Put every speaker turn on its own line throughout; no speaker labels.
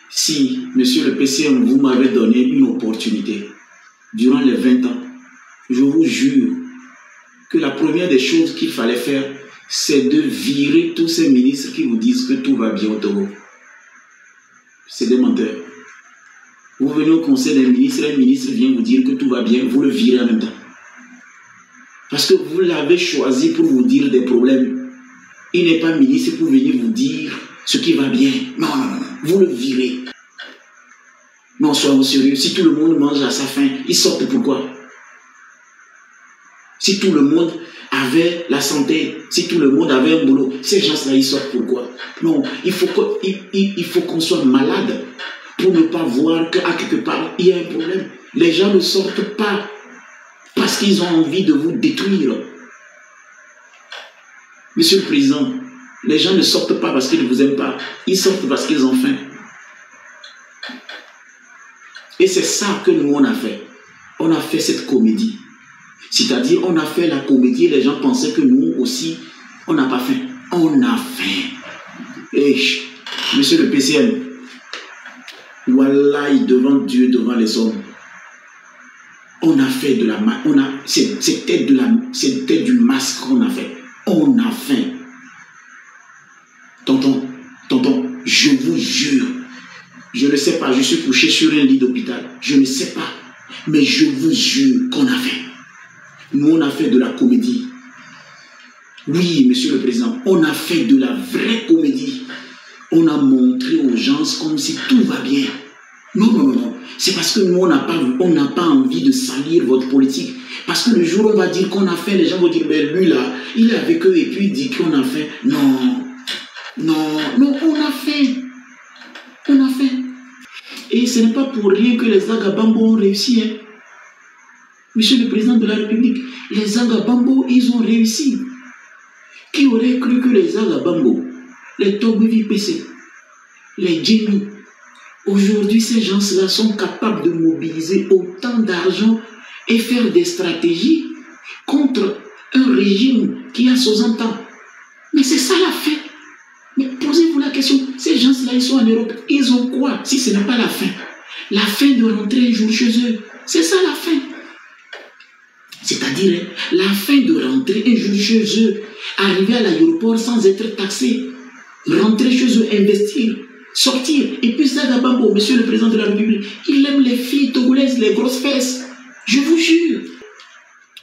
Si, monsieur le PCM, vous m'avez donné une opportunité durant les 20 ans, je vous jure que la première des choses qu'il fallait faire, c'est de virer tous ces ministres qui vous disent que tout va bien au Togo. C'est des menteurs. Vous venez au conseil des ministres, un ministre vient vous dire que tout va bien, vous le virez en même temps. Parce que vous l'avez choisi pour vous dire des problèmes. Il n'est pas ministre pour venir vous dire ce qui va bien. Non, non, non, vous le virez. Non, soyons sérieux. Si tout le monde mange à sa faim, ils sortent pourquoi? Si tout le monde avait la santé, si tout le monde avait un boulot, ces gens-là, ils sortent pourquoi? Non, il faut qu'on soit malade pour ne pas voir qu'à quelque part, il y a un problème. Les gens ne sortent pas parce qu'ils ont envie de vous détruire. Monsieur le Président, les gens ne sortent pas parce qu'ils ne vous aiment pas. Ils sortent parce qu'ils ont faim. Et c'est ça que nous, on a fait. On a fait cette comédie. C'est-à-dire, on a fait la comédie et les gens pensaient que nous aussi, on n'a pas faim. On a faim. Et, monsieur le PCM, Wallahi, devant Dieu, devant les hommes, on a fait de la... C'était du masque qu'on a fait. On a faim. Tonton, je vous jure, je ne sais pas, je suis couché sur un lit d'hôpital, je ne sais pas, mais je vous jure qu'on a fait. Nous, on a fait de la comédie. Oui, monsieur le Président, on a fait de la vraie comédie. On a montré aux gens comme si tout va bien. Non, non, non, non. C'est parce que nous, on n'a pas envie de salir votre politique. Parce que le jour où on va dire qu'on a fait, les gens vont dire, mais lui là, il est avec eux et puis il dit qu'on a fait. Non, non, non, on a fait. On a fait. Et ce n'est pas pour rien que les Agabambo ont réussi. Hein. Monsieur le Président de la République, les Agabambo, ils ont réussi. Qui aurait cru que les Agabambo, les Togovi PC, les Djemi, aujourd'hui ces gens-là sont capables de mobiliser autant d'argent et faire des stratégies contre un régime qui a 60 ans. Mais c'est ça la fin. Mais posez-vous la question, ces gens-là, ils sont en Europe, ils ont quoi si ce n'est pas la fin? La fin de rentrer un jour chez eux, c'est ça la fin. C'est-à-dire, la fin de rentrer un jour chez eux, arriver à l'aéroport sans être taxé, rentrer chez eux, investir, sortir. Et puis Sagabambo, monsieur le Président de la République, il aime les filles togolaises, les grosses fesses. Je vous jure,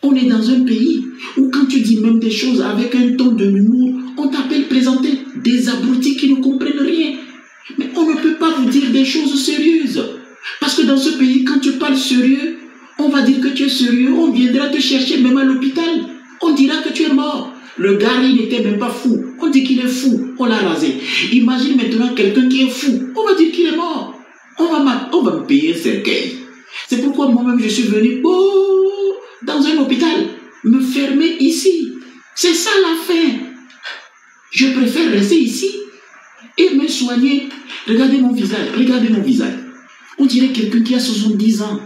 on est dans un pays où quand tu dis même des choses avec un ton de l'humour, on t'appelle présenter des abrutis qui ne comprennent rien. Mais on ne peut pas vous dire des choses sérieuses. Parce que dans ce pays, quand tu parles sérieux, on va dire que tu es sérieux, on viendra te chercher même à l'hôpital. On dira que tu es mort. Le gars, il n'était même pas fou. On dit qu'il est fou, on l'a rasé. Imagine maintenant quelqu'un qui est fou. On va dire qu'il est mort. On va me payer un cercueil. C'est pourquoi moi-même je suis venu dans un hôpital, me fermer ici. C'est ça la fin. Je préfère rester ici et me soigner. Regardez mon visage, regardez mon visage. On dirait quelqu'un qui a 70 ans.